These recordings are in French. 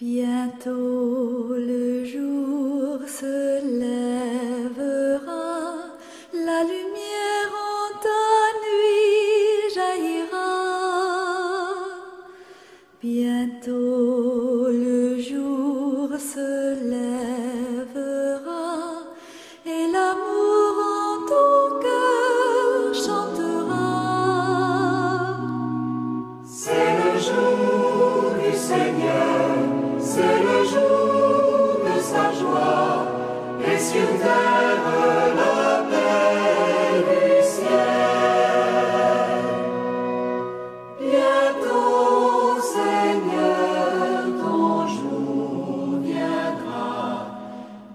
Bientôt le jour se lèvera, la lumière en ta nuit jaillira. Bientôt le jour se lèvera et l'amour en ton cœur chantera. C'est le jour du Seigneur, c'est le jour de sa joie, et sur terre la paix du ciel. Bientôt, Seigneur, ton jour viendra.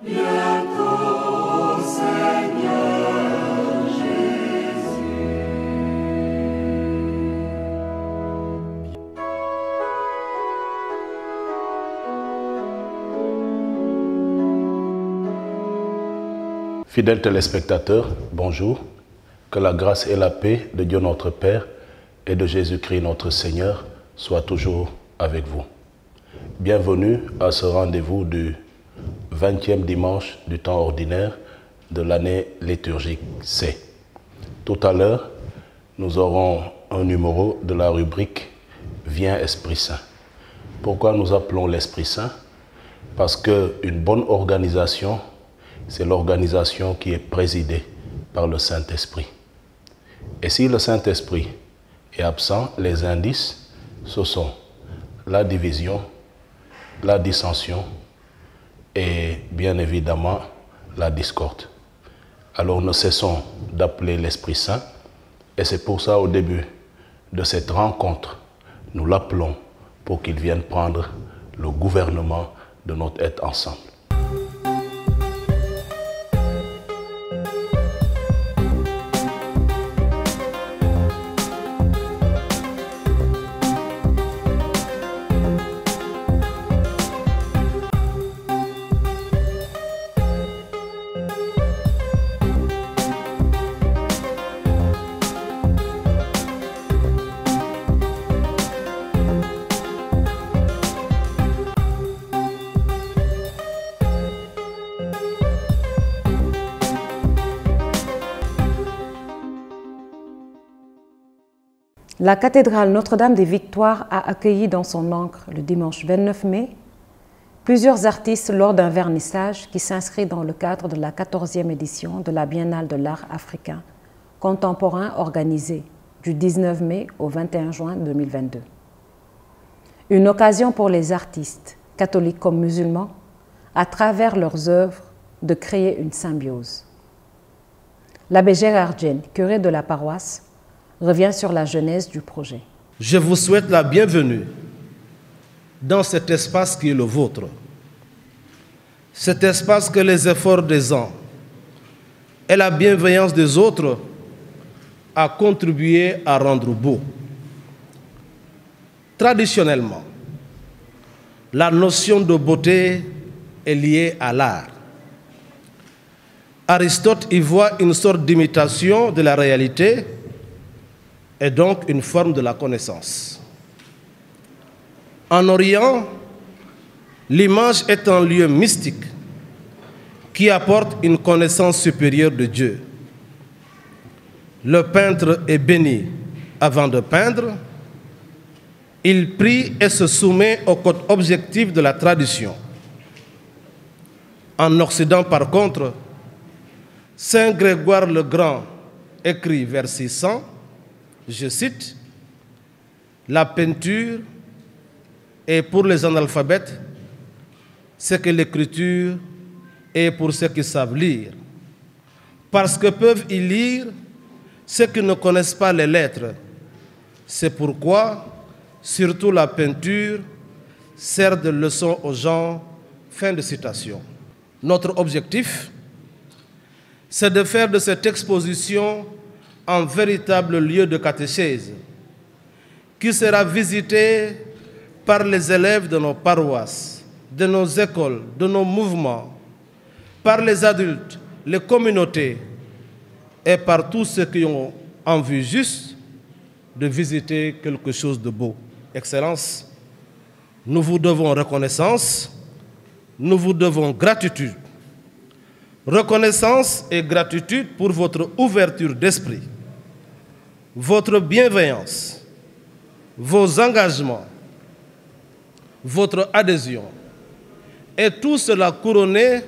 Bientôt, Seigneur Jésus. Fidèles téléspectateurs, bonjour. Que la grâce et la paix de Dieu notre Père et de Jésus-Christ notre Seigneur soient toujours avec vous. Bienvenue à ce rendez-vous du 20e dimanche du temps ordinaire de l'année liturgique C. Tout à l'heure, nous aurons un numéro de la rubrique « Viens Esprit Saint ». Pourquoi nous appelons l'Esprit Saint? Parce qu'une bonne organisation, c'est l'organisation qui est présidée par le Saint-Esprit. Et si le Saint-Esprit est absent, les indices, ce sont la division, la dissension et bien évidemment la discorde. Alors ne cessons d'appeler l'Esprit Saint et c'est pour ça au début de cette rencontre, nous l'appelons pour qu'il vienne prendre le gouvernement de notre être ensemble. La cathédrale Notre-Dame des Victoires a accueilli dans son ancre le dimanche 29 mai plusieurs artistes lors d'un vernissage qui s'inscrit dans le cadre de la 14e édition de la Biennale de l'art africain contemporain organisée du 19 mai au 21 juin 2022. Une occasion pour les artistes, catholiques comme musulmans, à travers leurs œuvres, de créer une symbiose. L'abbé Gérard Diène, curé de la paroisse, revient sur la genèse du projet. Je vous souhaite la bienvenue dans cet espace qui est le vôtre. Cet espace que les efforts des uns et la bienveillance des autres a contribué à rendre beau. Traditionnellement, la notion de beauté est liée à l'art. Aristote y voit une sorte d'imitation de la réalité et donc une forme de la connaissance. En Orient, l'image est un lieu mystique qui apporte une connaissance supérieure de Dieu. Le peintre est béni avant de peindre. Il prie et se soumet au code objectif de la tradition. En Occident, par contre, Saint Grégoire le Grand écrit vers 600, je cite, « La peinture est pour les analphabètes ce que l'écriture est pour ceux qui savent lire, parce que peuvent y lire ceux qui ne connaissent pas les lettres. C'est pourquoi, surtout la peinture, sert de leçon aux gens. » Fin de citation. Notre objectif, c'est de faire de cette exposition un véritable lieu de catéchèse qui sera visité par les élèves de nos paroisses, de nos écoles, de nos mouvements, par les adultes, les communautés et par tous ceux qui ont envie juste de visiter quelque chose de beau. Excellence, Nous vous devons reconnaissance, nous vous devons gratitude. Reconnaissance et gratitude pour votre ouverture d'esprit, votre bienveillance, vos engagements, votre adhésion, et tout cela couronné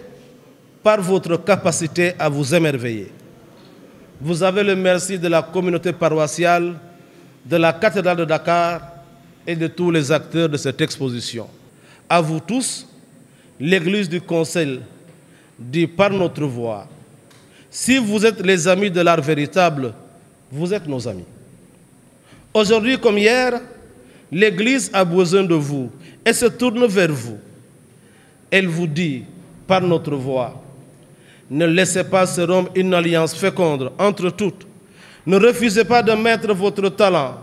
par votre capacité à vous émerveiller. Vous avez le merci de la communauté paroissiale, de la cathédrale de Dakar et de tous les acteurs de cette exposition. À vous tous, l'Église du Conseil dit par notre voix, si vous êtes les amis de l'art véritable, vous êtes nos amis. Aujourd'hui comme hier, l'Église a besoin de vous et se tourne vers vous. Elle vous dit par notre voix, ne laissez pas se rompre une alliance féconde entre toutes. Ne refusez pas de mettre votre talent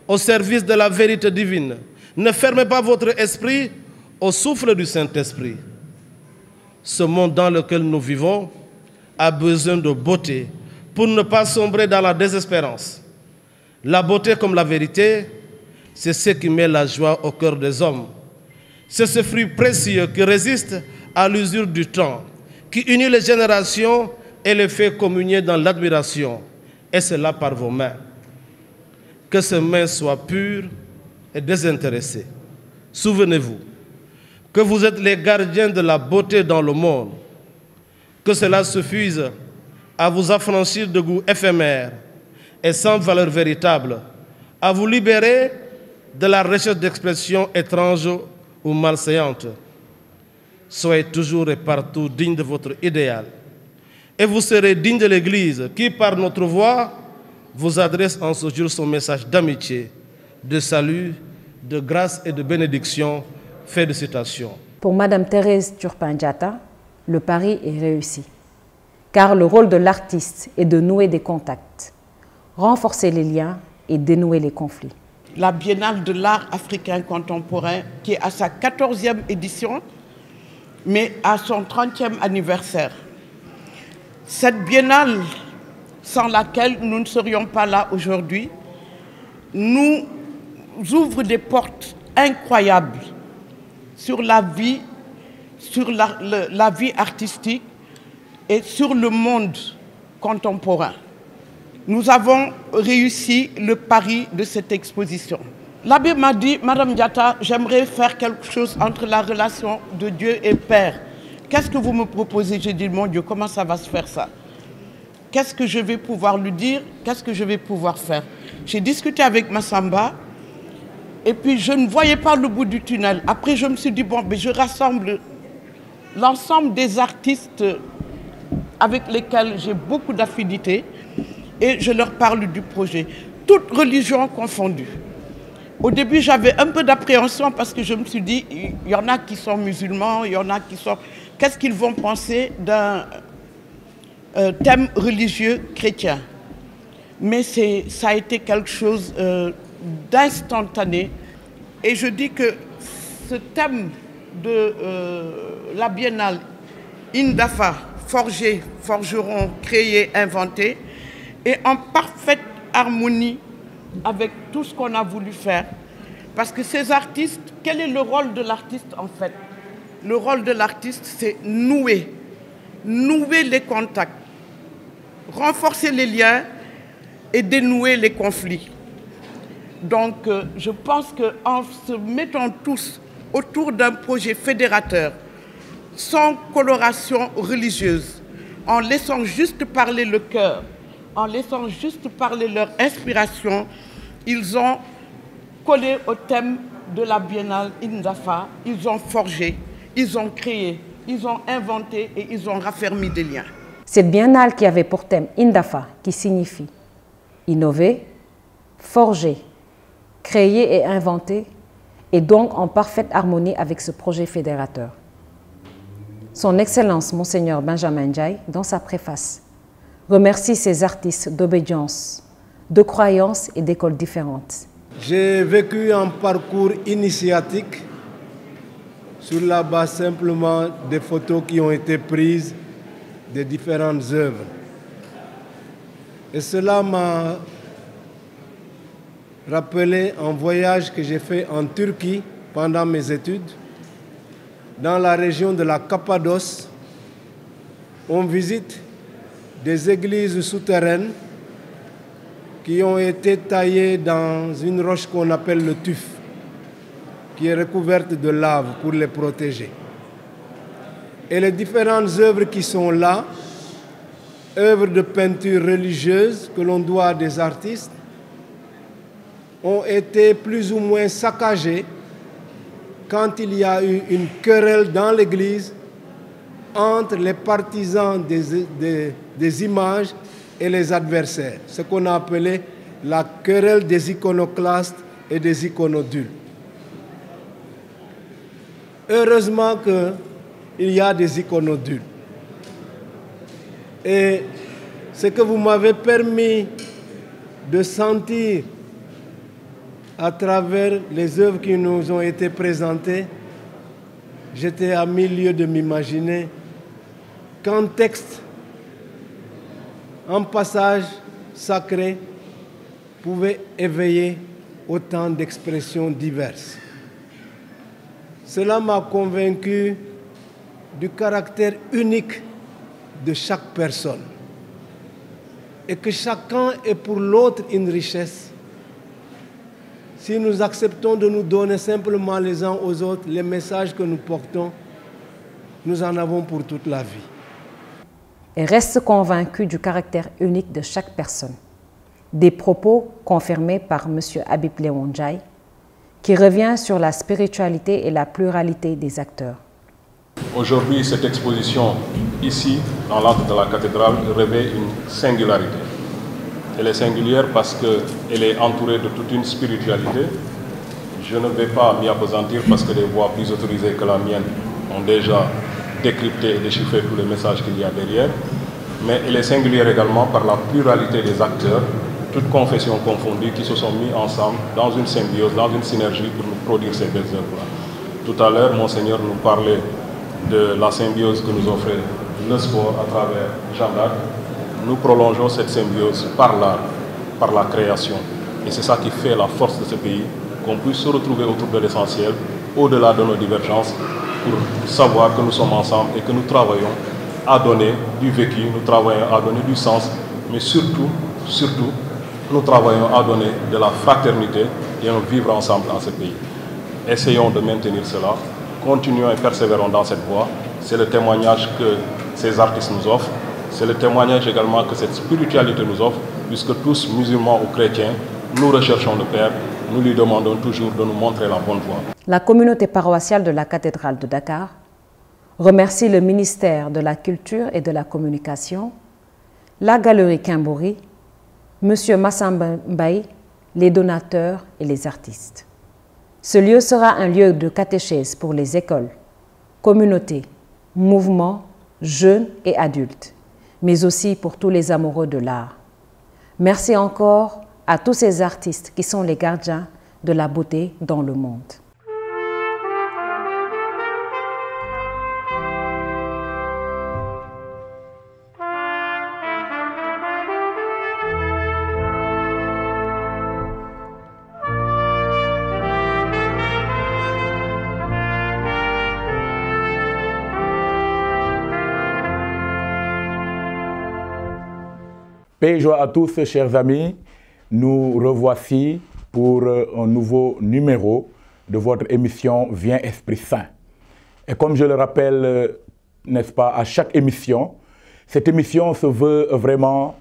au service de la vérité divine. Ne fermez pas votre esprit au souffle du Saint-Esprit. Ce monde dans lequel nous vivons a besoin de beauté pour ne pas sombrer dans la désespérance. La beauté comme la vérité, c'est ce qui met la joie au cœur des hommes. C'est ce fruit précieux qui résiste à l'usure du temps, qui unit les générations et les fait communier dans l'admiration. Et c'est là par vos mains. Que ces mains soient pures et désintéressées. Souvenez-vous que vous êtes les gardiens de la beauté dans le monde. Que cela suffise à vous affranchir de goûts éphémères et sans valeur véritable, à vous libérer de la recherche d'expressions étranges ou malséantes. Soyez toujours et partout dignes de votre idéal. Et vous serez dignes de l'Église qui, par notre voix, vous adresse en ce jour son message d'amitié, de salut, de grâce et de bénédiction. Fait de citation. Pour Madame Thérèse Turpin-Diatta, le pari est réussi. Car le rôle de l'artiste est de nouer des contacts, renforcer les liens et dénouer les conflits. La Biennale de l'art africain contemporain, qui est à sa 14e édition, mais à son 30e anniversaire. Cette biennale, sans laquelle nous ne serions pas là aujourd'hui, nous ouvre des portes incroyables sur la vie, la vie artistique et sur le monde contemporain. Nous avons réussi le pari de cette exposition. L'abbé m'a dit, Madame Diatta, j'aimerais faire quelque chose entre la relation de Dieu et Père. Qu'est-ce que vous me proposez? J'ai dit, mon Dieu, comment ça va se faire ça? Qu'est-ce que je vais pouvoir lui dire? Qu'est-ce que je vais pouvoir faire? J'ai discuté avec Massamba. Et puis, je ne voyais pas le bout du tunnel. Après, je me suis dit, bon, mais je rassemble l'ensemble des artistes avec lesquels j'ai beaucoup d'affinités et je leur parle du projet. Toutes religions confondues. Au début, j'avais un peu d'appréhension parce que je me suis dit, il y en a qui sont musulmans, il y en a qui sont... Qu'est-ce qu'ils vont penser d'un thème religieux chrétien? Mais ça a été quelque chose d'instantané. Et je dis que ce thème de la biennale Indafa, forger, forgeron, créer, inventer, est en parfaite harmonie avec tout ce qu'on a voulu faire. Parce que ces artistes, quel est le rôle de l'artiste en fait? Le rôle de l'artiste, c'est nouer les contacts, renforcer les liens et dénouer les conflits. Donc, je pense qu'en se mettant tous autour d'un projet fédérateur, sans coloration religieuse, en laissant juste parler le cœur, en laissant juste parler leur inspiration, ils ont collé au thème de la Biennale Indafa, ils ont forgé, ils ont créé, ils ont inventé et ils ont raffermi des liens. Cette biennale qui avait pour thème Indafa, qui signifie innover, forger, créer et inventer, est donc en parfaite harmonie avec ce projet fédérateur. Son Excellence Monseigneur Benjamin Ndiaye, dans sa préface, remercie ces artistes d'obédience, de croyances et d'écoles différentes. J'ai vécu un parcours initiatique sur la base simplement des photos qui ont été prises des différentes œuvres. Et cela m'a rappelé un voyage que j'ai fait en Turquie pendant mes études, dans la région de la Cappadoce, on visite des églises souterraines qui ont été taillées dans une roche qu'on appelle le tuf, qui est recouverte de lave pour les protéger. Et les différentes œuvres qui sont là, œuvres de peinture religieuse que l'on doit à des artistes, ont été plus ou moins saccagées quand il y a eu une querelle dans l'église entre les partisans des images et les adversaires, ce qu'on a appelé la querelle des iconoclastes et des iconodules. Heureusement qu'il y a des iconodules. Et ce que vous m'avez permis de sentir à travers les œuvres qui nous ont été présentées, j'étais à milieu de m'imaginer qu'un texte, un passage sacré pouvait éveiller autant d'expressions diverses. Cela m'a convaincu du caractère unique de chaque personne et que chacun est pour l'autre une richesse. Si nous acceptons de nous donner simplement les uns aux autres les messages que nous portons, nous en avons pour toute la vie. Et reste convaincu du caractère unique de chaque personne. Des propos confirmés par M. Habib Léon Ndiaye, qui revient sur la spiritualité et la pluralité des acteurs. Aujourd'hui, cette exposition, ici, dans l'antre de la cathédrale, revêt une singularité. Elle est singulière parce qu'elle est entourée de toute une spiritualité. Je ne vais pas m'y appesantir parce que des voix plus autorisées que la mienne ont déjà décrypté et déchiffré tous les messages qu'il y a derrière. Mais elle est singulière également par la pluralité des acteurs, toutes confessions confondues, qui se sont mis ensemble dans une symbiose, dans une synergie pour nous produire ces belles œuvres-là. Tout à l'heure, Monseigneur nous parlait de la symbiose que nous offrait le sport à travers Jeanne d'Arc. Nous prolongeons cette symbiose par l'art, par la création. Et c'est ça qui fait la force de ce pays, qu'on puisse se retrouver autour de l'essentiel, au-delà de nos divergences, pour savoir que nous sommes ensemble et que nous travaillons à donner du vécu, nous travaillons à donner du sens, mais surtout, nous travaillons à donner de la fraternité et un vivre ensemble dans ce pays. Essayons de maintenir cela, continuons et persévérons dans cette voie. C'est le témoignage que ces artistes nous offrent. C'est le témoignage également que cette spiritualité nous offre, puisque tous, musulmans ou chrétiens, nous recherchons le Père, nous lui demandons toujours de nous montrer la bonne voie. La communauté paroissiale de la cathédrale de Dakar remercie le ministère de la Culture et de la Communication, la Galerie Kimbouri, M. Massamba Mbaye, les donateurs et les artistes. Ce lieu sera un lieu de catéchèse pour les écoles, communautés, mouvements, jeunes et adultes, mais aussi pour tous les amoureux de l'art. Merci encore à tous ces artistes qui sont les gardiens de la beauté dans le monde. Paix et joie à tous, chers amis. Nous revoici pour un nouveau numéro de votre émission Viens Esprit Saint. Et comme je le rappelle, n'est-ce pas, à chaque émission, cette émission se veut vraiment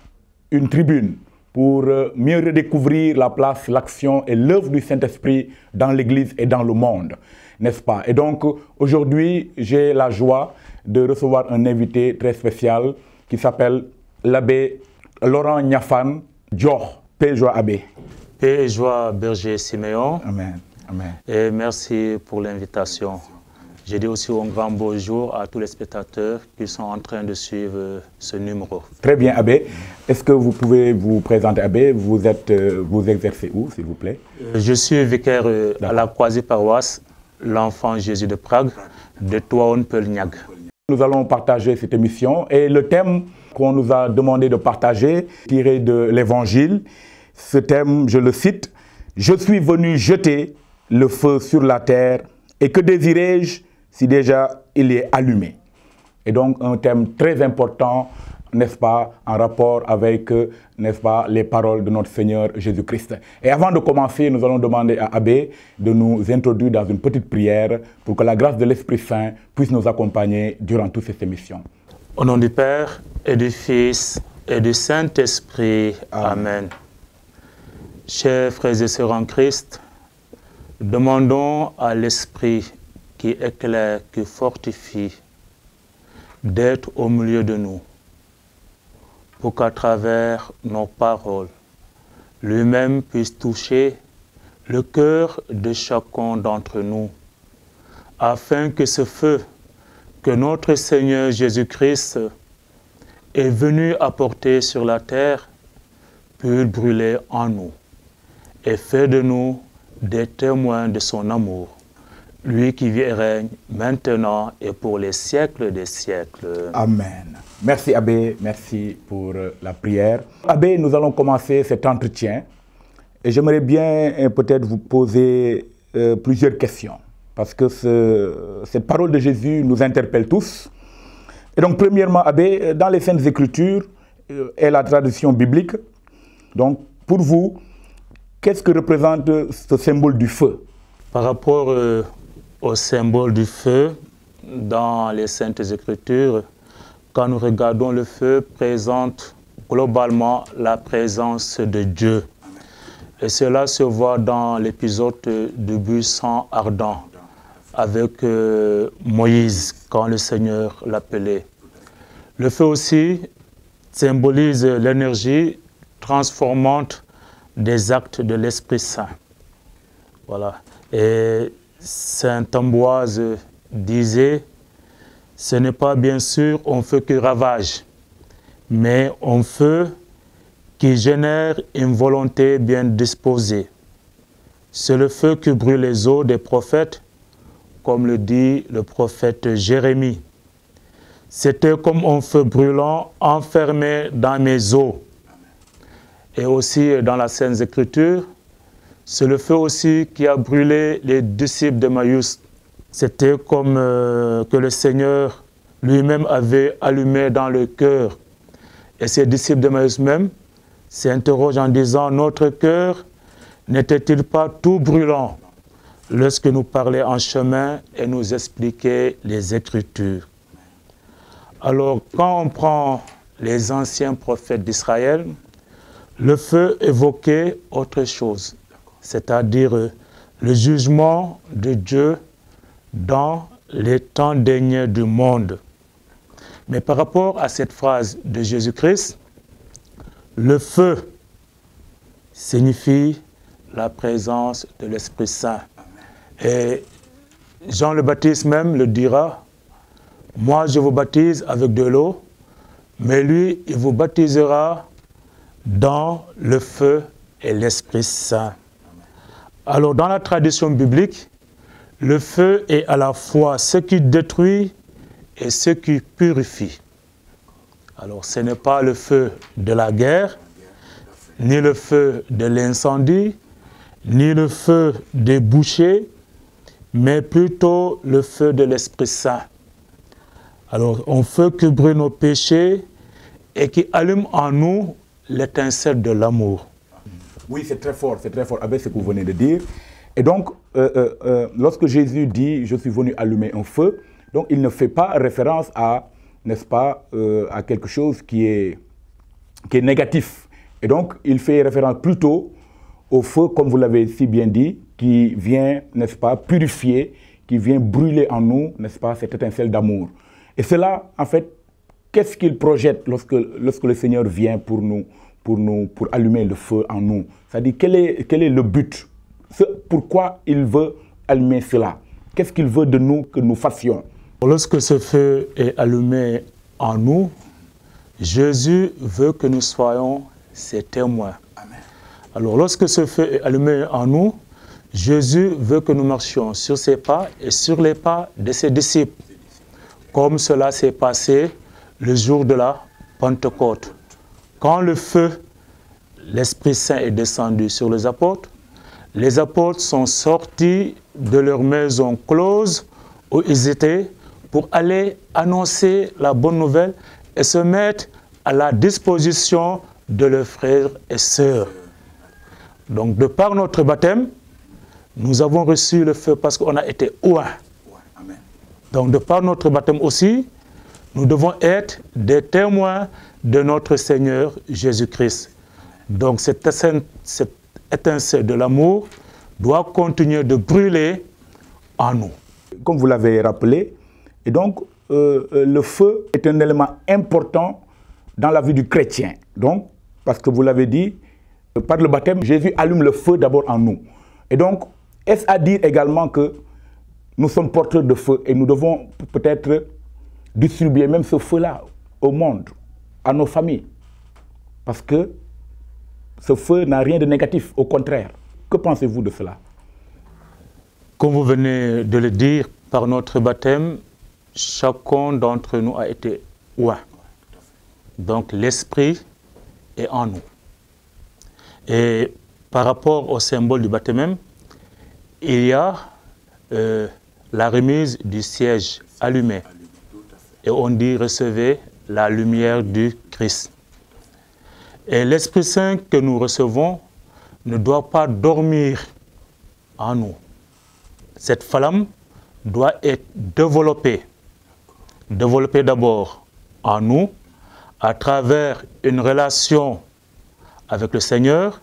une tribune pour mieux redécouvrir la place, l'action et l'œuvre du Saint-Esprit dans l'Église et dans le monde, n'est-ce pas? Et donc, aujourd'hui, j'ai la joie de recevoir un invité très spécial qui s'appelle l'abbé Laurent Niafane Dior. Paix et joie, abbé. Paix et joie, berger Siméon. Amen. Amen. Et merci pour l'invitation. Je dis aussi un grand bonjour à tous les spectateurs qui sont en train de suivre ce numéro. Très bien, abbé. Est-ce que vous pouvez vous présenter, abbé? Vous exercez où, s'il vous plaît? Je suis vicaire à la quasi-paroisse L'Enfant Jésus de Prague, de Toaon-Pelniag. Nous allons partager cette émission et le thème qu'on nous a demandé de partager, tiré de l'Évangile, ce thème, je le cite, « Je suis venu jeter le feu sur la terre, et que désirais-je si déjà il est allumé? Et donc un thème très important, n'est-ce pas, en rapport avec, n'est-ce pas, les paroles de notre Seigneur Jésus-Christ. Et avant de commencer, nous allons demander à Abbé de nous introduire dans une petite prière pour que la grâce de l'Esprit Saint puisse nous accompagner durant toute cette émission. Au nom du Père et du Fils et du Saint-Esprit. Amen. Chers frères et sœurs en Christ, demandons à l'Esprit qui éclaire, qui fortifie, d'être au milieu de nous, pour qu'à travers nos paroles, lui-même puisse toucher le cœur de chacun d'entre nous, afin que ce feu que notre Seigneur Jésus-Christ est venu apporter sur la terre puisse brûler en nous et faire de nous des témoins de son amour, lui qui vit et règne maintenant et pour les siècles des siècles. Amen. Merci Abbé, merci pour la prière. Abbé, nous allons commencer cet entretien et j'aimerais bien peut-être vous poser plusieurs questions parce que cette parole de Jésus nous interpelle tous. Et donc premièrement, Abbé, dans les Saintes Écritures et la tradition biblique, donc pour vous, qu'est-ce que représente ce symbole du feu? Par rapport au symbole du feu, dans les Saintes Écritures, quand nous regardons le feu, présente globalement la présence de Dieu. Et cela se voit dans l'épisode du buisson ardent avec Moïse, quand le Seigneur l'appelait. Le feu aussi symbolise l'énergie transformante des actes de l'Esprit Saint. Voilà. Et Saint Ambroise disait, ce n'est pas bien sûr un feu qui ravage, mais un feu qui génère une volonté bien disposée. C'est le feu qui brûle les os des prophètes, comme le dit le prophète Jérémie. C'était comme un feu brûlant enfermé dans mes os. Et aussi dans la Sainte Écriture, c'est le feu aussi qui a brûlé les disciples d'Emmaüs. C'était comme que le Seigneur lui-même avait allumé dans le cœur. Et ces disciples d'Emmaüs même s'interrogent en disant, notre cœur n'était-il pas tout brûlant lorsque nous parlait en chemin et nous expliquait les Écritures? Alors, quand on prend les anciens prophètes d'Israël, le feu évoquait autre chose, c'est-à-dire le jugement de Dieu dans les temps derniers du monde. Mais par rapport à cette phrase de Jésus-Christ, le feu signifie la présence de l'Esprit Saint. Et Jean le Baptiste même le dira, « Moi je vous baptise avec de l'eau, mais lui il vous baptisera dans le feu et l'Esprit Saint. » Alors dans la tradition biblique, le feu est à la fois ce qui détruit et ce qui purifie. Alors ce n'est pas le feu de la guerre, ni le feu de l'incendie, ni le feu des bouchers, mais plutôt le feu de l'Esprit Saint. Alors un feu qui brûle nos péchés et qui allume en nous l'étincelle de l'amour. Oui, c'est très fort avec ce que vous venez de dire. Et donc, lorsque Jésus dit « je suis venu allumer un feu », donc il ne fait pas référence à, n'est-ce pas, à quelque chose qui est négatif. Et donc, il fait référence plutôt au feu, comme vous l'avez si bien dit, qui vient, n'est-ce pas, purifier, qui vient brûler en nous, n'est-ce pas, cette étincelle d'amour. Et cela, en fait, qu'est-ce qu'il projette lorsque le Seigneur vient pour allumer le feu en nous? C'est-à-dire, quel est le but? Pourquoi il veut allumer cela? Qu'est-ce qu'il veut de nous que nous fassions? Lorsque ce feu est allumé en nous, Jésus veut que nous soyons ses témoins. Amen. Alors, lorsque ce feu est allumé en nous, Jésus veut que nous marchions sur ses pas et sur les pas de ses disciples, comme cela s'est passé le jour de la Pentecôte. Quand le feu, l'Esprit Saint est descendu sur les apôtres, les apôtres sont sortis de leur maison close où ils étaient pour aller annoncer la bonne nouvelle et se mettre à la disposition de leurs frères et sœurs. Donc, de par notre baptême, nous avons reçu le feu parce qu'on a été oint. Donc, de par notre baptême aussi, nous devons être des témoins de notre Seigneur Jésus-Christ. Donc, cette étincelle de l'amour doit continuer de brûler en nous. Comme vous l'avez rappelé, et donc, le feu est un élément important dans la vie du chrétien. Donc, parce que vous l'avez dit, par le baptême, Jésus allume le feu d'abord en nous. Et donc, est-ce à dire également que nous sommes porteurs de feu et nous devons peut-être distribuer même ce feu-là au monde, à nos familles? Parce que ce feu n'a rien de négatif, au contraire. Que pensez-vous de cela? Comme vous venez de le dire, par notre baptême, chacun d'entre nous a été oint. Donc l'esprit est en nous. Et par rapport au symbole du baptême même, il y a la remise du siège allumé. Et on dit recevez la lumière du Christ. Et l'Esprit Saint que nous recevons ne doit pas dormir en nous. Cette flamme doit être développée. Développée d'abord en nous, à travers une relation avec le Seigneur,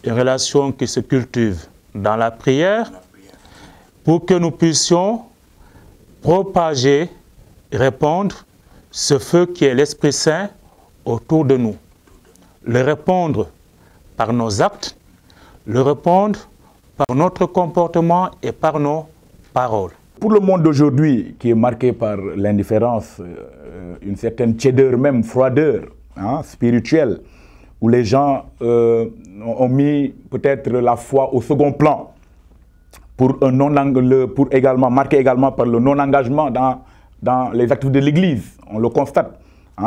une relation qui se cultive dans la prière, pour que nous puissions propager, répandre ce feu qui est l'Esprit Saint autour de nous. Le répandre par nos actes, le répandre par notre comportement et par nos paroles. Pour le monde d'aujourd'hui, qui est marqué par l'indifférence, une certaine tiédeur, même froideur spirituelle, où les gens ont mis peut-être la foi au second plan, pour également marqué également par le non-engagement dans les activités de l'Église. On le constate.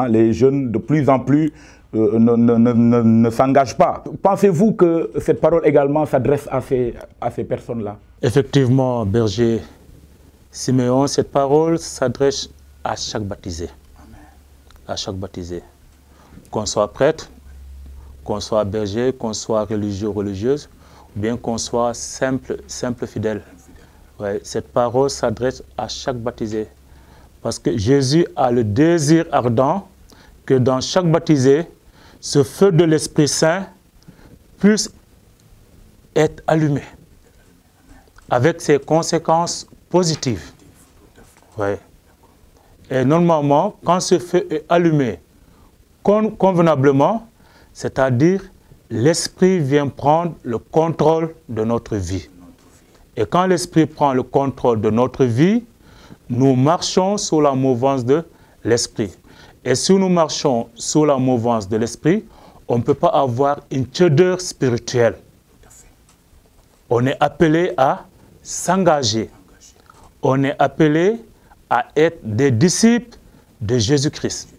Les jeunes de plus en plus ne s'engagent pas. Pensez-vous que cette parole également s'adresse à ces personnes-là? Effectivement, berger Siméon, cette parole s'adresse à chaque baptisé. Amen. À chaque baptisé. Qu'on soit prêtre, qu'on soit berger, qu'on soit religieux ou religieuse, ou bien qu'on soit simple fidèle. Ouais, cette parole s'adresse à chaque baptisé. Parce que Jésus a le désir ardent que dans chaque baptisé, ce feu de l'Esprit Saint puisse être allumé avec ses conséquences positives. Ouais. Et normalement, quand ce feu est allumé convenablement, c'est-à-dire l'Esprit vient prendre le contrôle de notre vie. Et quand l'Esprit prend le contrôle de notre vie, nous marchons sous la mouvance de l'Esprit. Et si nous marchons sous la mouvance de l'Esprit, on ne peut pas avoir une tiédeur spirituelle. On est appelé à s'engager. On est appelé à être des disciples de Jésus-Christ.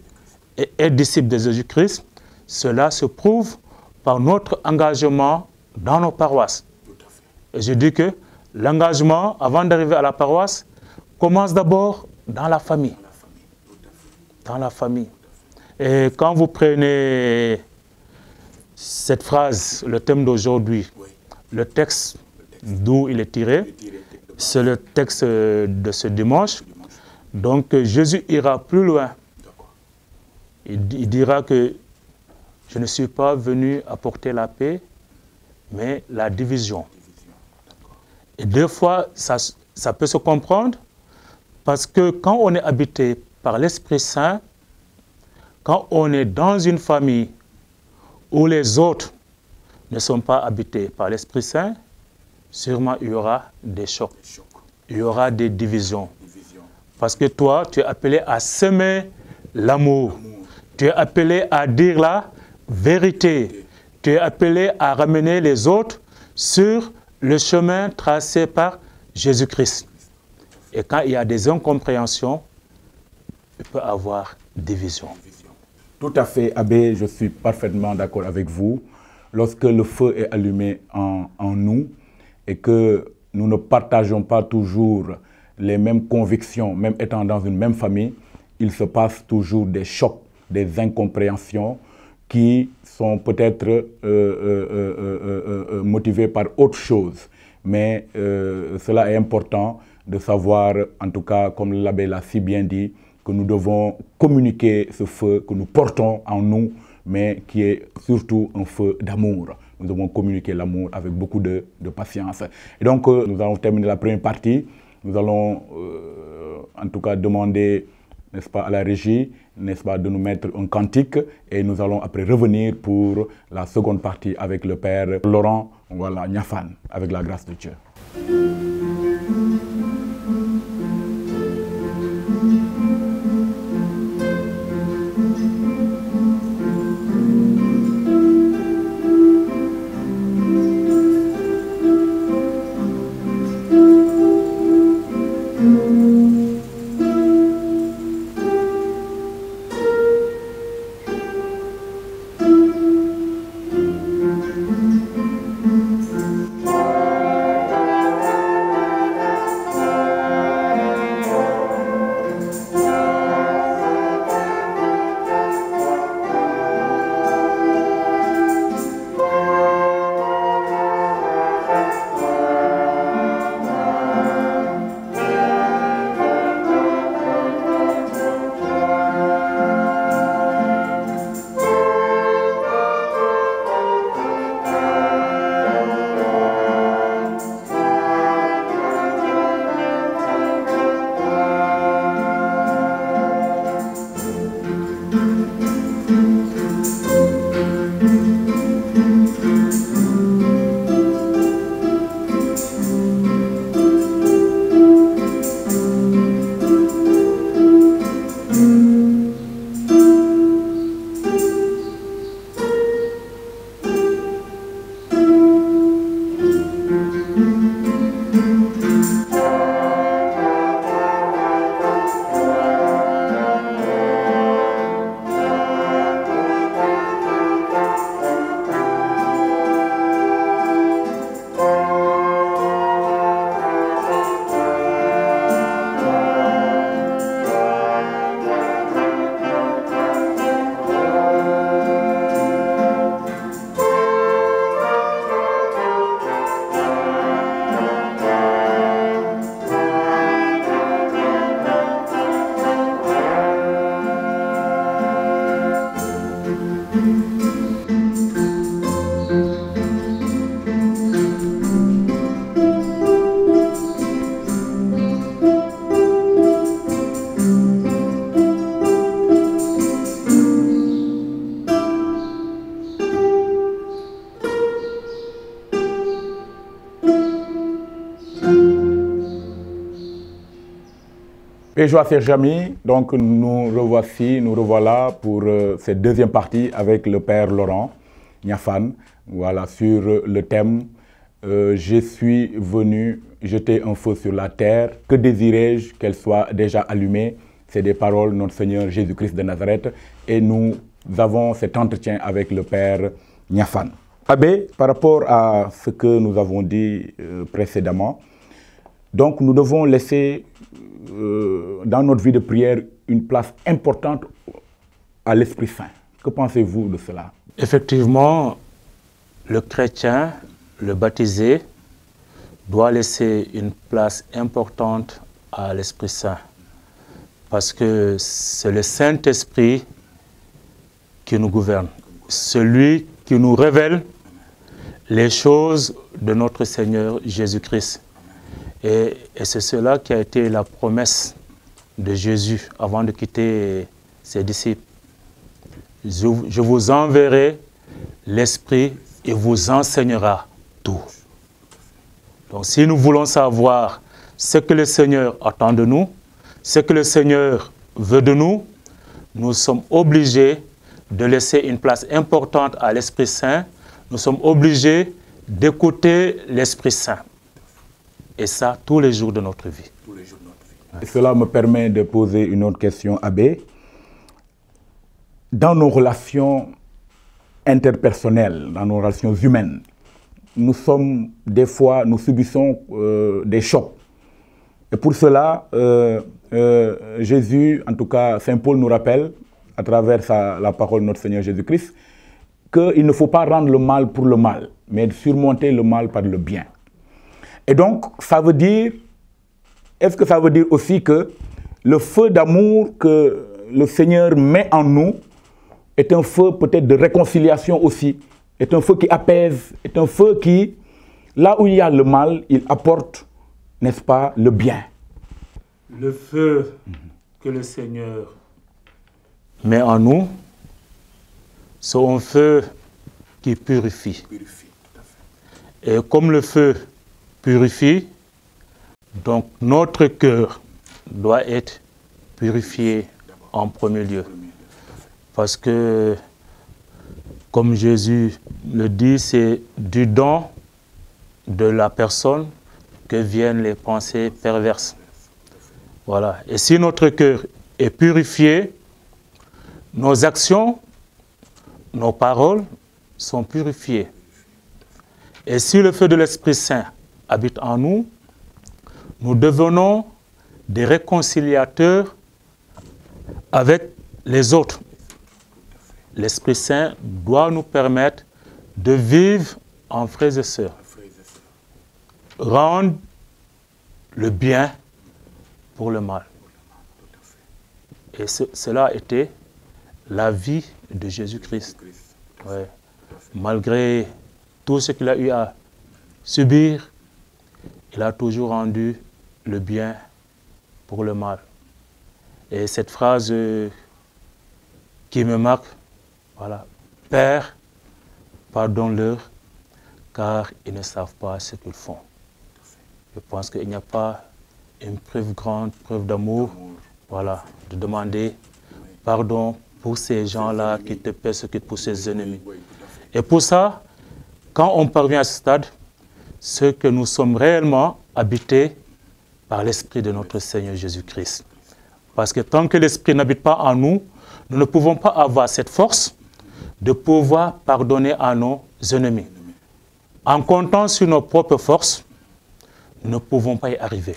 Et être disciple de Jésus-Christ, cela se prouve par notre engagement dans nos paroisses. Et je dis que l'engagement, avant d'arriver à la paroisse, commence d'abord dans la famille. Dans la famille. Et quand vous prenez cette phrase, le thème d'aujourd'hui, le texte d'où il est tiré, c'est le texte de ce dimanche. Donc Jésus ira plus loin. Il dira que je ne suis pas venu apporter la paix, mais la division. Et deux fois, ça peut se comprendre, parce que quand on est habité par l'Esprit Saint, quand on est dans une famille où les autres ne sont pas habités par l'Esprit Saint, sûrement il y aura des chocs, il y aura des divisions. Parce que toi, tu es appelé à semer l'amour, tu es appelé à dire la vérité, tu es appelé à ramener les autres sur le chemin tracé par Jésus-Christ. Et quand il y a des incompréhensions, il peut y avoir division. Tout à fait, Abbé, je suis parfaitement d'accord avec vous. Lorsque le feu est allumé en nous, et que nous ne partageons pas toujours les mêmes convictions, même étant dans une même famille, il se passe toujours des chocs, des incompréhensions qui sont peut-être motivés par autre chose. Mais cela est important de savoir, en tout cas, comme l'abbé l'a si bien dit, que nous devons communiquer ce feu que nous portons en nous, mais qui est surtout un feu d'amour. Nous devons communiquer l'amour avec beaucoup de patience. Et donc, nous allons terminer la première partie. Nous allons, en tout cas, demander, n'est-ce pas, à la régie, n'est-ce pas, de nous mettre un cantique. Et nous allons après revenir pour la seconde partie avec le Père Laurent, voilà, Niafane, avec la grâce de Dieu. Et joie, chers amis, donc nous revoilà pour cette deuxième partie avec le Père Laurent Niafane, voilà, sur le thème « Je suis venu jeter un feu sur la terre, que désirais-je qu'elle soit déjà allumée ?» C'est des paroles de notre Seigneur Jésus-Christ de Nazareth et nous avons cet entretien avec le Père Niafane. Abbé, par rapport à ce que nous avons dit précédemment, donc nous devons laisser dans notre vie de prière une place importante à l'Esprit Saint. Que pensez-vous de cela? Effectivement, le chrétien, le baptisé, doit laisser une place importante à l'Esprit Saint. Parce que c'est le Saint-Esprit qui nous gouverne. Celui qui nous révèle les choses de notre Seigneur Jésus-Christ. Et c'est cela qui a été la promesse de Jésus avant de quitter ses disciples. Je vous enverrai l'Esprit et vous enseignera tout. Donc si nous voulons savoir ce que le Seigneur attend de nous, ce que le Seigneur veut de nous, nous sommes obligés de laisser une place importante à l'Esprit Saint. Nous sommes obligés d'écouter l'Esprit Saint. Et ça, tous les jours de notre vie. Et cela me permet de poser une autre question, Abbé. Dans nos relations interpersonnelles, dans nos relations humaines, nous sommes des fois, nous subissons des chocs. Et pour cela, Jésus, en tout cas Saint Paul nous rappelle, à travers la parole de notre Seigneur Jésus-Christ, qu'il ne faut pas rendre le mal pour le mal, mais surmonter le mal par le bien. Et donc, ça veut dire, est-ce que ça veut dire aussi que le feu d'amour que le Seigneur met en nous est un feu peut-être de réconciliation aussi, est un feu qui apaise, est un feu qui, là où il y a le mal, il apporte, n'est-ce pas, le bien. Le feu que le Seigneur met en nous, c'est un feu qui purifie. Et comme le feu purifie, donc notre cœur doit être purifié en premier lieu. Parce que, comme Jésus le dit, c'est du don de la personne que viennent les pensées perverses. Voilà. Et si notre cœur est purifié, nos actions, nos paroles sont purifiées. Et si le feu de l'Esprit Saint habite en nous, nous devenons des réconciliateurs avec les autres. L'Esprit Saint doit nous permettre de vivre en frères et sœurs. Rendre le bien pour le mal. Et cela a été la vie de Jésus-Christ. Ouais. Malgré tout ce qu'il a eu à subir, il a toujours rendu le bien pour le mal. Et cette phrase qui me marque, voilà, Père, pardonne-leur, car ils ne savent pas ce qu'ils font. Je pense qu'il n'y a pas une grande preuve d'amour, voilà, de demander pardon pour ces gens-là qui te persécutent, pour ses ennemis. Et pour ça, quand on parvient à ce stade, c'est que nous sommes réellement habités par l'Esprit de notre Seigneur Jésus-Christ. Parce que tant que l'Esprit n'habite pas en nous, nous ne pouvons pas avoir cette force de pouvoir pardonner à nos ennemis. En comptant sur nos propres forces, nous ne pouvons pas y arriver.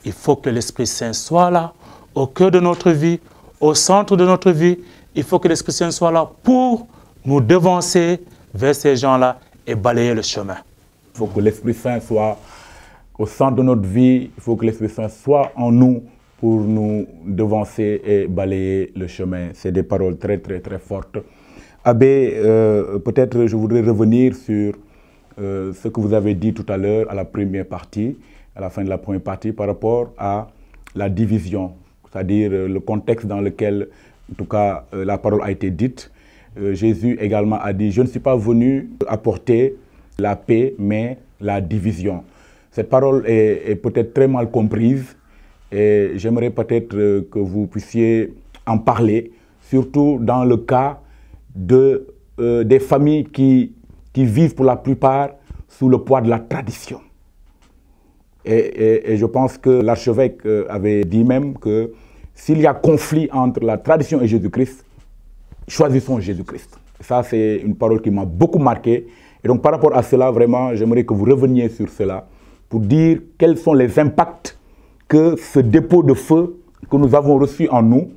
Il faut que l'Esprit Saint soit là, au cœur de notre vie, au centre de notre vie. Il faut que l'Esprit Saint soit là pour nous devancer vers ces gens-là et balayer le chemin. Il faut que l'Esprit Saint soit au centre de notre vie. Il faut que l'Esprit Saint soit en nous pour nous devancer et balayer le chemin. C'est des paroles très, très, très fortes. Abbé, peut-être je voudrais revenir sur ce que vous avez dit tout à l'heure à la première partie, à la fin de la première partie, par rapport à la division, c'est-à-dire le contexte dans lequel, en tout cas, la parole a été dite. Jésus également a dit « Je ne suis pas venu apporter la paix, mais la division ». Cette parole est peut-être très mal comprise et j'aimerais peut-être que vous puissiez en parler, surtout dans le cas des familles qui vivent pour la plupart sous le poids de la tradition. Et je pense que l'archevêque avait dit même que s'il y a conflit entre la tradition et Jésus-Christ, choisissons Jésus-Christ. Ça, c'est une parole qui m'a beaucoup marqué. Et donc, par rapport à cela, vraiment, j'aimerais que vous reveniez sur cela pour dire quels sont les impacts que ce dépôt de feu que nous avons reçu en nous,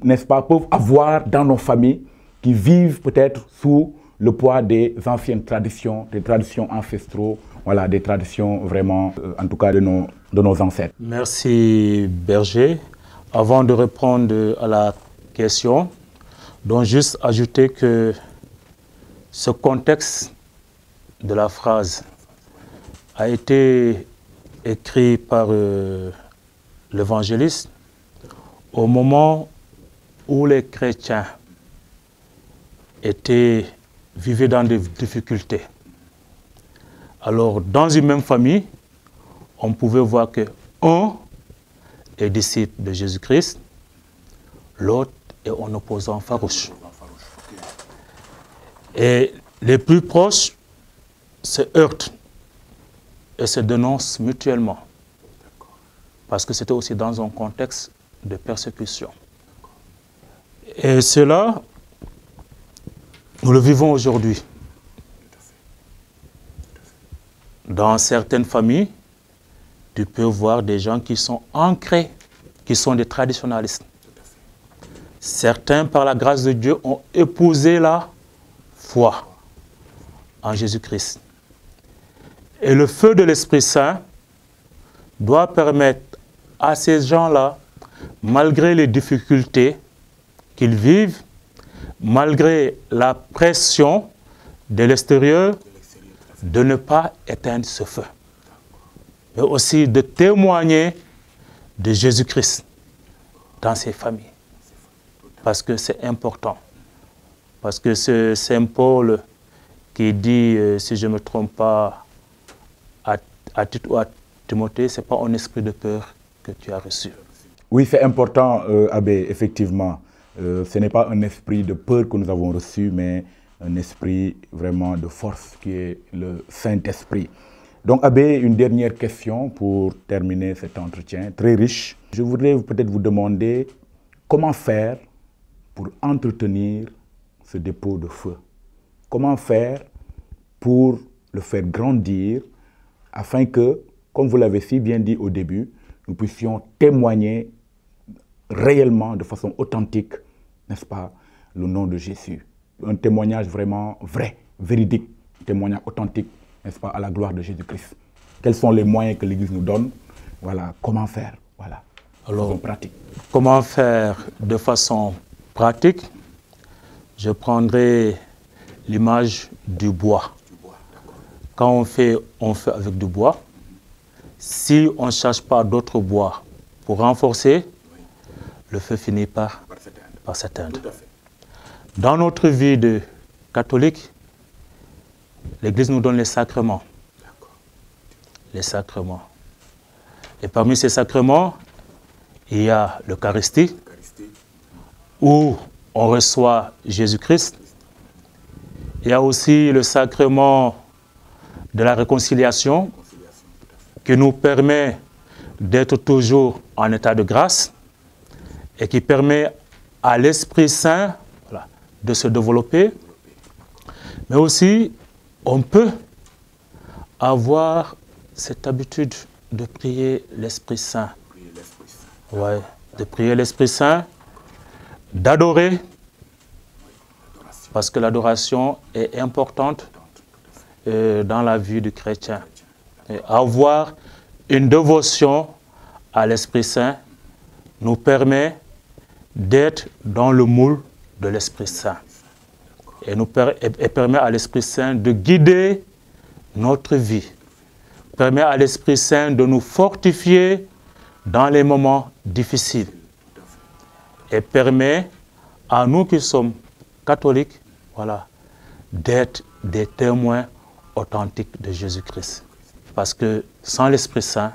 n'est-ce pas, peuvent avoir dans nos familles qui vivent peut-être sous le poids des anciennes traditions, des traditions ancestraux, voilà, des traditions vraiment, en tout cas, de nos ancêtres. Merci Berger. Avant de répondre à la question, donc juste ajouter que ce contexte de la phrase a été écrit par l'évangéliste au moment où les chrétiens vivaient dans des difficultés. Alors, dans une même famille, on pouvait voir que un est disciple de Jésus-Christ, l'autre est un opposant farouche. Et les plus proches se heurtent et se dénoncent mutuellement. Parce que c'était aussi dans un contexte de persécution. Et cela, nous le vivons aujourd'hui. Dans certaines familles, tu peux voir des gens qui sont ancrés, qui sont des traditionalistes. Certains, par la grâce de Dieu, ont épousé la foi en Jésus-Christ. Et le feu de l'Esprit Saint doit permettre à ces gens-là, malgré les difficultés qu'ils vivent, malgré la pression de l'extérieur, de ne pas éteindre ce feu. Mais aussi de témoigner de Jésus-Christ dans ces familles. Parce que c'est important. Parce que c'est Saint Paul qui dit, si je ne me trompe pas, à Tite ou à Timothée, ce n'est pas un esprit de peur que tu as reçu. Oui, c'est important, Abbé, effectivement. Ce n'est pas un esprit de peur que nous avons reçu, mais un esprit vraiment de force qui est le Saint-Esprit. Donc, Abbé, une dernière question pour terminer cet entretien très riche. Je voudrais peut-être vous demander comment faire pour entretenir ce dépôt de feu. Comment faire pour le faire grandir afin que, comme vous l'avez si bien dit au début, nous puissions témoigner réellement, de façon authentique, n'est-ce pas, le nom de Jésus. Un témoignage vraiment vrai, véridique, un témoignage authentique, n'est-ce pas, à la gloire de Jésus-Christ. Quels sont les moyens que l'Église nous donne? Voilà, comment faire? Voilà, alors, pratique. Comment faire de façon pratique? Je prendrai l'image du bois. Quand on fait avec du bois. Si on ne cherche pas d'autres bois pour renforcer, le feu finit par s'éteindre. Dans notre vie de catholique, l'Église nous donne les sacrements. Les sacrements. Et parmi ces sacrements, il y a l'Eucharistie, où on reçoit Jésus-Christ. Il y a aussi le sacrement de la réconciliation, qui nous permet d'être toujours en état de grâce et qui permet à l'Esprit Saint de se développer. Mais aussi, on peut avoir cette habitude de prier l'Esprit Saint. Ouais, de prier l'Esprit Saint, d'adorer, parce que l'adoration est importante dans la vie du chrétien. Et avoir une dévotion à l'Esprit Saint nous permet d'être dans le moule de l'Esprit Saint. Et permet à l'Esprit Saint de guider notre vie. Permet à l'Esprit Saint de nous fortifier dans les moments difficiles. Et permet à nous qui sommes catholiques, voilà, d'être des témoins authentiques de Jésus-Christ. Parce que sans l'Esprit Saint,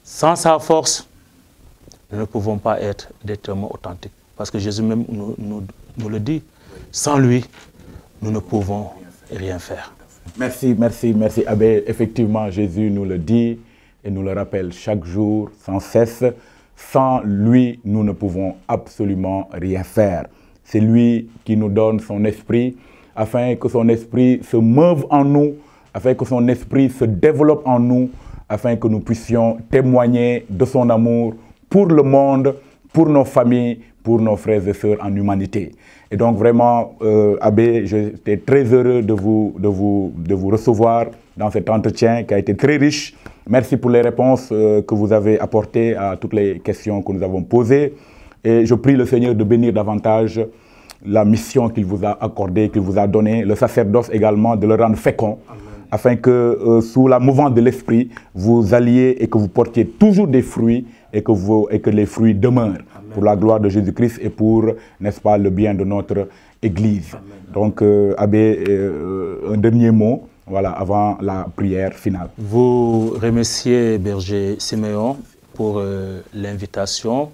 sans sa force, nous ne pouvons pas être des témoins authentiques. Parce que Jésus même nous le dit, sans lui, nous ne pouvons rien faire. Merci, merci, merci, Abbé. Effectivement, Jésus nous le dit et nous le rappelle chaque jour, sans cesse. Sans lui, nous ne pouvons absolument rien faire. C'est lui qui nous donne son esprit, afin que son esprit se meuve en nous, afin que son esprit se développe en nous, afin que nous puissions témoigner de son amour pour le monde, pour nos familles, pour nos frères et sœurs en humanité. Et donc vraiment, Abbé, j'étais très heureux de vous recevoir dans cet entretien qui a été très riche. Merci pour les réponses que vous avez apportées à toutes les questions que nous avons posées. Et je prie le Seigneur de bénir davantage la mission qu'il vous a accordée, qu'il vous a donnée, le sacerdoce également, de le rendre fécond, afin que sous la mouvance de l'Esprit, vous alliez et que vous portiez toujours des fruits et que les fruits demeurent. Amen. Pour la gloire de Jésus-Christ et pour, n'est-ce pas, le bien de notre Église. Amen. Donc, Abbé, un dernier mot, voilà, avant la prière finale. Vous remerciez Berger Siméon pour l'invitation.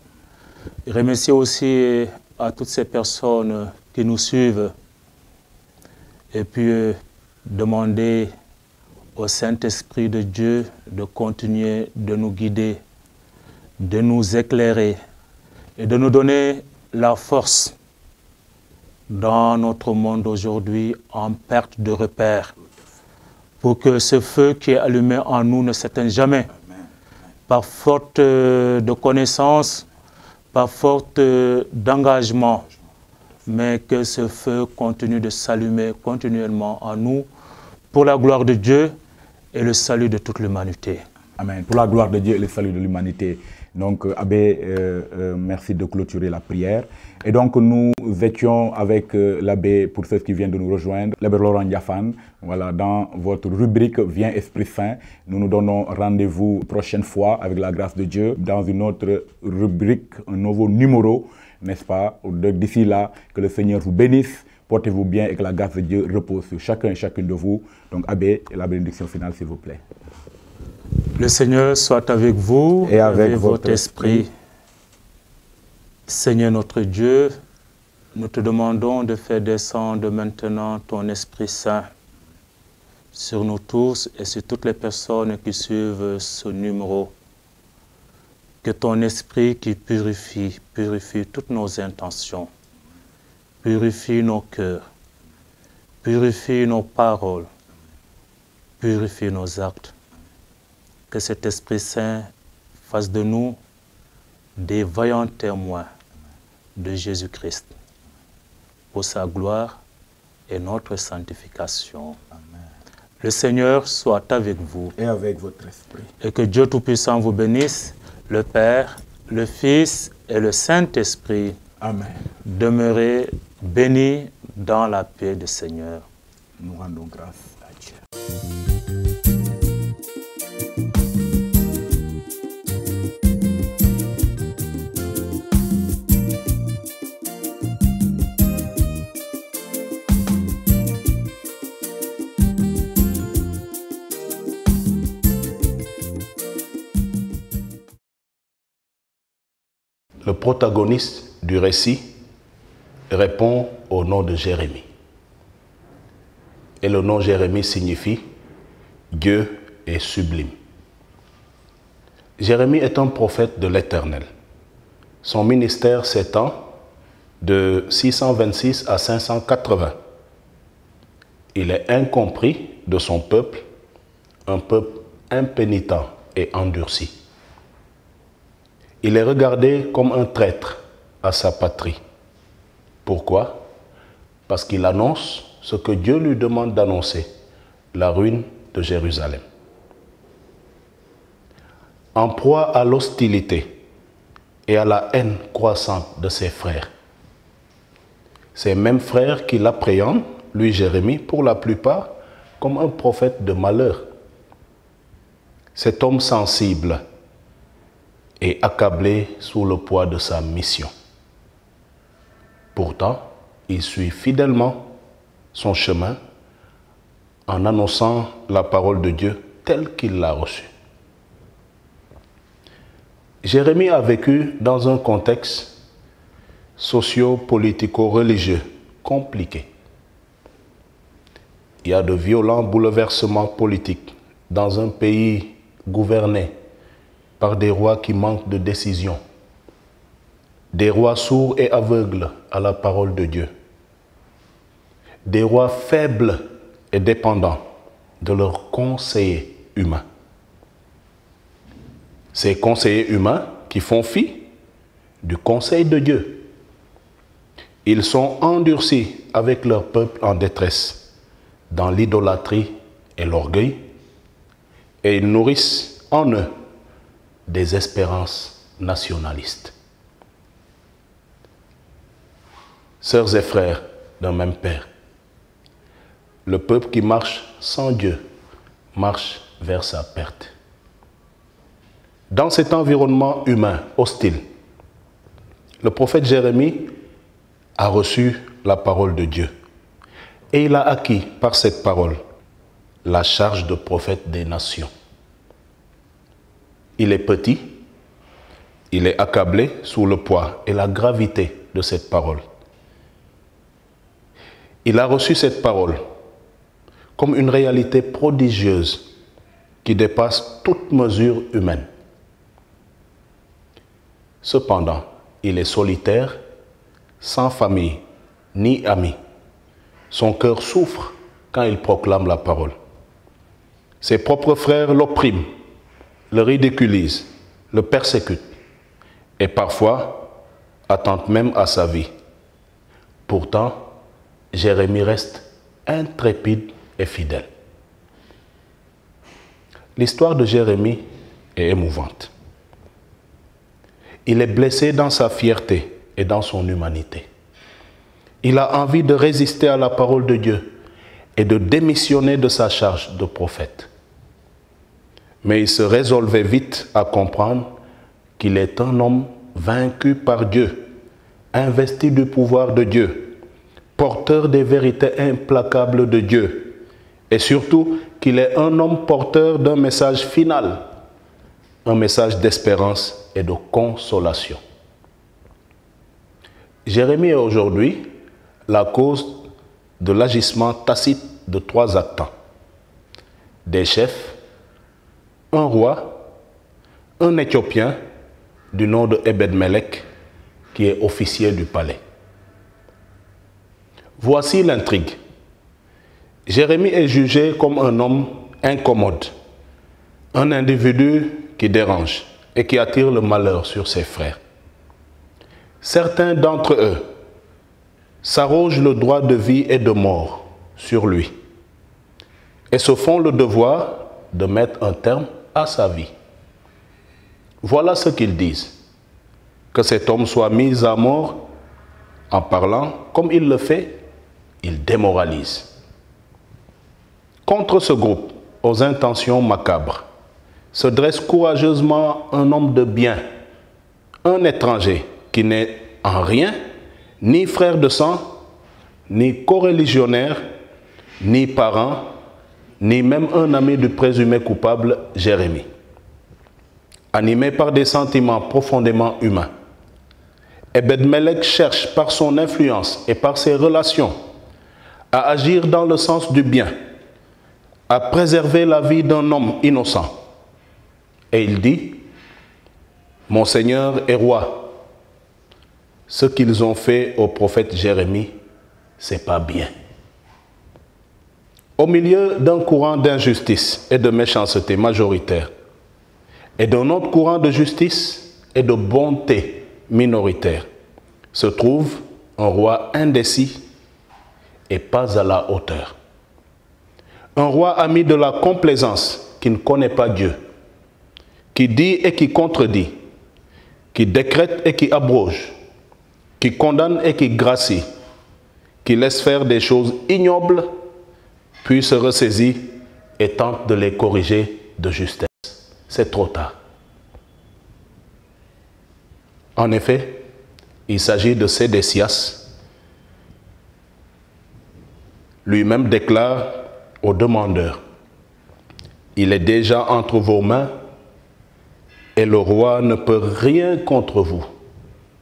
Remercier aussi à toutes ces personnes qui nous suivent et puis demander au Saint-Esprit de Dieu de continuer de nous guider, de nous éclairer et de nous donner la force dans notre monde aujourd'hui en perte de repères. pour que ce feu qui est allumé en nous ne s'éteigne jamais. Par faute de connaissance, par faute d'engagement, mais que ce feu continue de s'allumer continuellement en nous pour la gloire de Dieu et le salut de toute l'humanité. Amen. Pour la gloire de Dieu et le salut de l'humanité. Donc, Abbé, merci de clôturer la prière. Et donc, nous étions avec l'abbé, pour ceux qui viennent de nous rejoindre, l'abbé Laurent Diaphane, voilà, dans votre rubrique Viens Esprit Saint. Nous nous donnons rendez-vous prochaine fois, avec la grâce de Dieu, dans une autre rubrique, un nouveau numéro, n'est-ce pas? D'ici là, que le Seigneur vous bénisse, portez-vous bien et que la grâce de Dieu repose sur chacun et chacune de vous. Donc, abbé, la bénédiction finale, s'il vous plaît. Le Seigneur soit avec vous et avec votre esprit. Seigneur notre Dieu, nous te demandons de faire descendre maintenant ton Esprit Saint sur nous tous et sur toutes les personnes qui suivent ce numéro. Que ton Esprit qui purifie toutes nos intentions, purifie nos cœurs, purifie nos paroles, purifie nos actes. Que cet Esprit Saint fasse de nous des vaillants témoins de Jésus-Christ pour sa gloire et notre sanctification. Amen. Le Seigneur soit avec vous. Et avec votre esprit. Et que Dieu Tout-Puissant vous bénisse, le Père, le Fils et le Saint-Esprit. Amen. Demeurez bénis dans la paix du Seigneur. Nous rendons grâce à Dieu. Le protagoniste du récit répond au nom de Jérémie. Et le nom Jérémie signifie « Dieu est sublime ». Jérémie est un prophète de l'Éternel. Son ministère s'étend de 626 à 580. Il est incompris de son peuple, un peuple impénitent et endurci. Il est regardé comme un traître à sa patrie. Pourquoi? Parce qu'il annonce ce que Dieu lui demande d'annoncer, la ruine de Jérusalem. En proie à l'hostilité et à la haine croissante de ses frères. Ces mêmes frères qui l'appréhendent, lui Jérémie, pour la plupart, comme un prophète de malheur. Cet homme sensible et accablé sous le poids de sa mission. Pourtant, il suit fidèlement son chemin en annonçant la parole de Dieu telle qu'il l'a reçue. Jérémie a vécu dans un contexte socio-politico-religieux compliqué. Il y a de violents bouleversements politiques dans un pays gouverné par des rois qui manquent de décision, des rois sourds et aveugles à la parole de Dieu, des rois faibles et dépendants de leurs conseillers humains. Ces conseillers humains qui font fi du conseil de Dieu. Ils sont endurcis avec leur peuple en détresse, dans l'idolâtrie et l'orgueil, et ils nourrissent en eux des espérances nationalistes. Sœurs et frères d'un même Père, le peuple qui marche sans Dieu marche vers sa perte. Dans cet environnement humain hostile, le prophète Jérémie a reçu la parole de Dieu et il a acquis par cette parole la charge de prophète des nations. Il est petit, il est accablé sous le poids et la gravité de cette parole. Il a reçu cette parole comme une réalité prodigieuse qui dépasse toute mesure humaine. Cependant, il est solitaire, sans famille ni amis. Son cœur souffre quand il proclame la parole. Ses propres frères l'oppriment, le ridiculisent, le persécutent et parfois attentent même à sa vie. Pourtant, Jérémie reste intrépide et fidèle. L'histoire de Jérémie est émouvante. Il est blessé dans sa fierté et dans son humanité. Il a envie de résister à la parole de Dieu et de démissionner de sa charge de prophète. Mais il se résolvait vite à comprendre qu'il est un homme vaincu par Dieu, investi du pouvoir de Dieu, porteur des vérités implacables de Dieu, et surtout qu'il est un homme porteur d'un message final, un message d'espérance et de consolation. Jérémie est aujourd'hui la cause de l'agissement tacite de 3 actants: des chefs, un roi, un Éthiopien du nom de Ebed-Melech qui est officier du palais. Voici l'intrigue. Jérémie est jugé comme un homme incommode, un individu qui dérange et qui attire le malheur sur ses frères. Certains d'entre eux s'arrogent le droit de vie et de mort sur lui et se font le devoir de mettre un terme à sa vie. Voilà ce qu'ils disent: que cet homme soit mis à mort. En parlant comme il le fait, il démoralise. Contre ce groupe aux intentions macabres se dresse courageusement un homme de bien, un étranger qui n'est en rien ni frère de sang, ni coreligionnaire, ni parent, ni même un ami du présumé coupable, Jérémie. Animé par des sentiments profondément humains, Ebed-Melech cherche par son influence et par ses relations à agir dans le sens du bien, à préserver la vie d'un homme innocent. Et il dit: mon Seigneur est roi, ce qu'ils ont fait au prophète Jérémie, c'est pas bien. Au milieu d'un courant d'injustice et de méchanceté majoritaire, et d'un autre courant de justice et de bonté minoritaire, se trouve un roi indécis et pas à la hauteur. Un roi ami de la complaisance qui ne connaît pas Dieu, qui dit et qui contredit, qui décrète et qui abroge, qui condamne et qui gracie, qui laisse faire des choses ignobles, puis se ressaisit et tente de les corriger de justesse. C'est trop tard. En effet, il s'agit de Sédécias. Lui-même déclare au demandeur: il est déjà entre vos mains et le roi ne peut rien contre vous.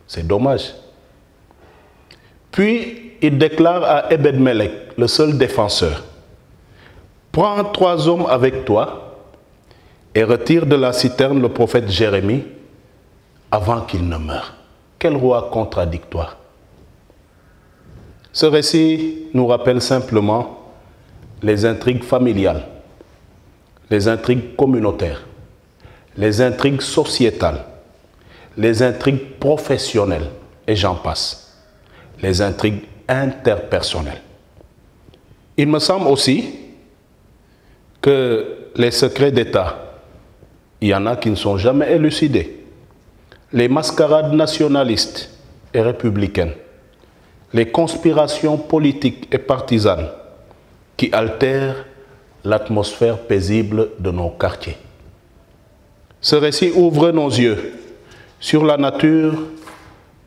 C'est dommage. Puis il déclare à Ebed-Melech, le seul défenseur: prends 3 hommes avec toi et retire de la citerne le prophète Jérémie avant qu'il ne meure. Quel roi contradictoire! Ce récit nous rappelle simplement les intrigues familiales, les intrigues communautaires, les intrigues sociétales, les intrigues professionnelles, et j'en passe, les intrigues interpersonnelles. Il me semble aussi que les secrets d'État, il y en a qui ne sont jamais élucidés. Les mascarades nationalistes et républicaines, les conspirations politiques et partisanes qui altèrent l'atmosphère paisible de nos quartiers. Ce récit ouvre nos yeux sur la nature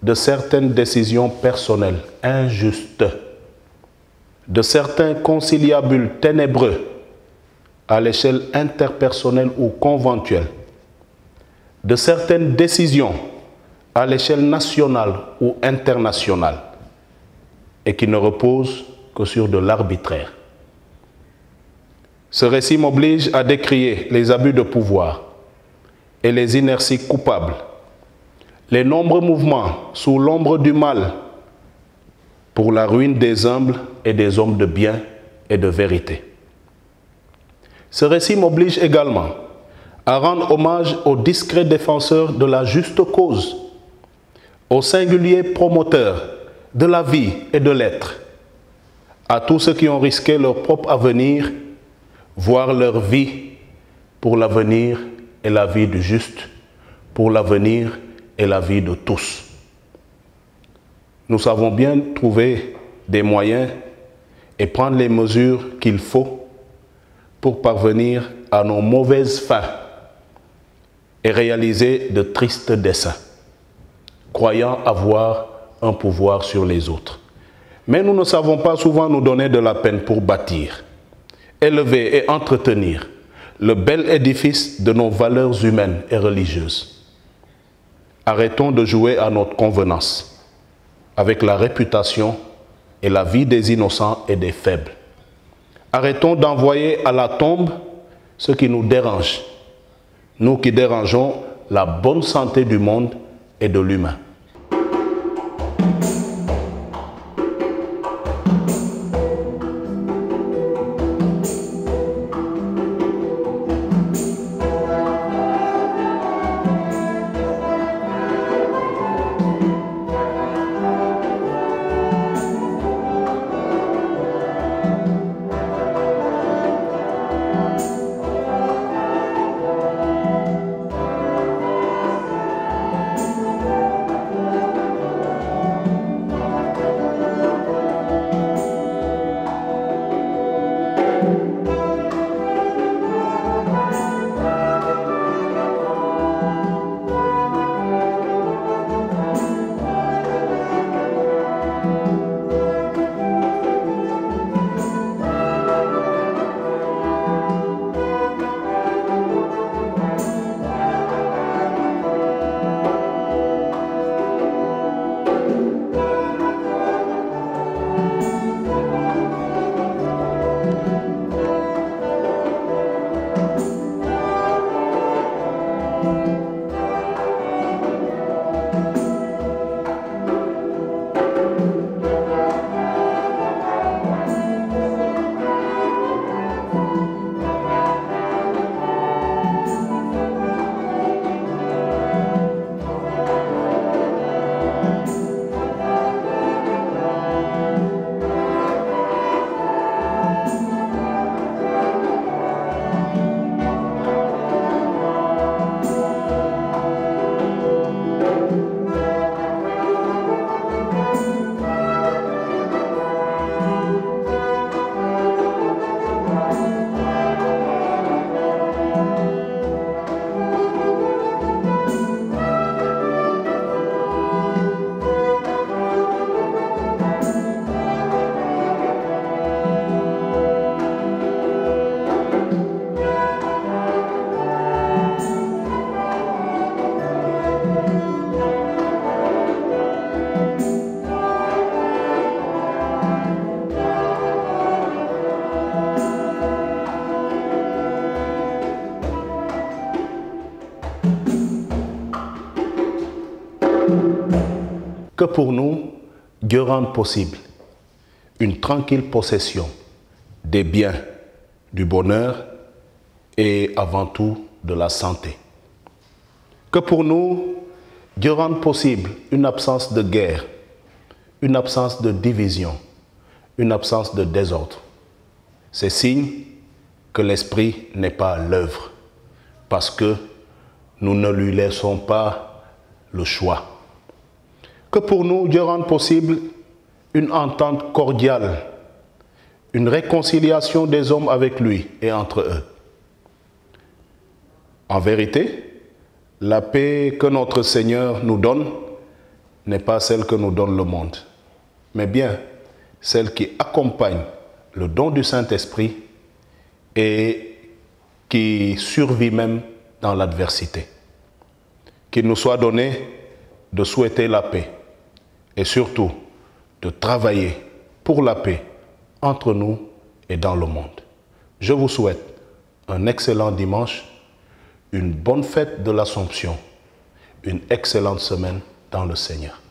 de certaines décisions personnelles injustes, de certains conciliabules ténébreux à l'échelle interpersonnelle ou conventuelle, de certaines décisions à l'échelle nationale ou internationale et qui ne reposent que sur de l'arbitraire. Ce récit m'oblige à décrier les abus de pouvoir et les inerties coupables, les nombreux mouvements sous l'ombre du mal pour la ruine des humbles et des hommes de bien et de vérité. Ce récit m'oblige également à rendre hommage aux discrets défenseurs de la juste cause, aux singuliers promoteurs de la vie et de l'être, à tous ceux qui ont risqué leur propre avenir, voire leur vie, pour l'avenir et la vie du juste, pour l'avenir et la vie de tous. Nous savons bien trouver des moyens et prendre les mesures qu'il faut pour parvenir à nos mauvaises fins et réaliser de tristes desseins, croyant avoir un pouvoir sur les autres. Mais nous ne savons pas souvent nous donner de la peine pour bâtir, élever et entretenir le bel édifice de nos valeurs humaines et religieuses. Arrêtons de jouer à notre convenance avec la réputation et la vie des innocents et des faibles. Arrêtons d'envoyer à la tombe ce qui nous dérange, nous qui dérangeons la bonne santé du monde et de l'humain. Que pour nous, Dieu rende possible une tranquille possession des biens, du bonheur et avant tout de la santé. Que pour nous, Dieu rende possible une absence de guerre, une absence de division, une absence de désordre. C'est signe que l'Esprit n'est pas à l'œuvre, parce que nous ne lui laissons pas le choix. Que pour nous, Dieu rende possible une entente cordiale, une réconciliation des hommes avec lui et entre eux. En vérité, la paix que notre Seigneur nous donne n'est pas celle que nous donne le monde, mais bien celle qui accompagne le don du Saint-Esprit et qui survit même dans l'adversité. Qu'il nous soit donné de souhaiter la paix et surtout de travailler pour la paix entre nous et dans le monde. Je vous souhaite un excellent dimanche, une bonne fête de l'Assomption, une excellente semaine dans le Seigneur.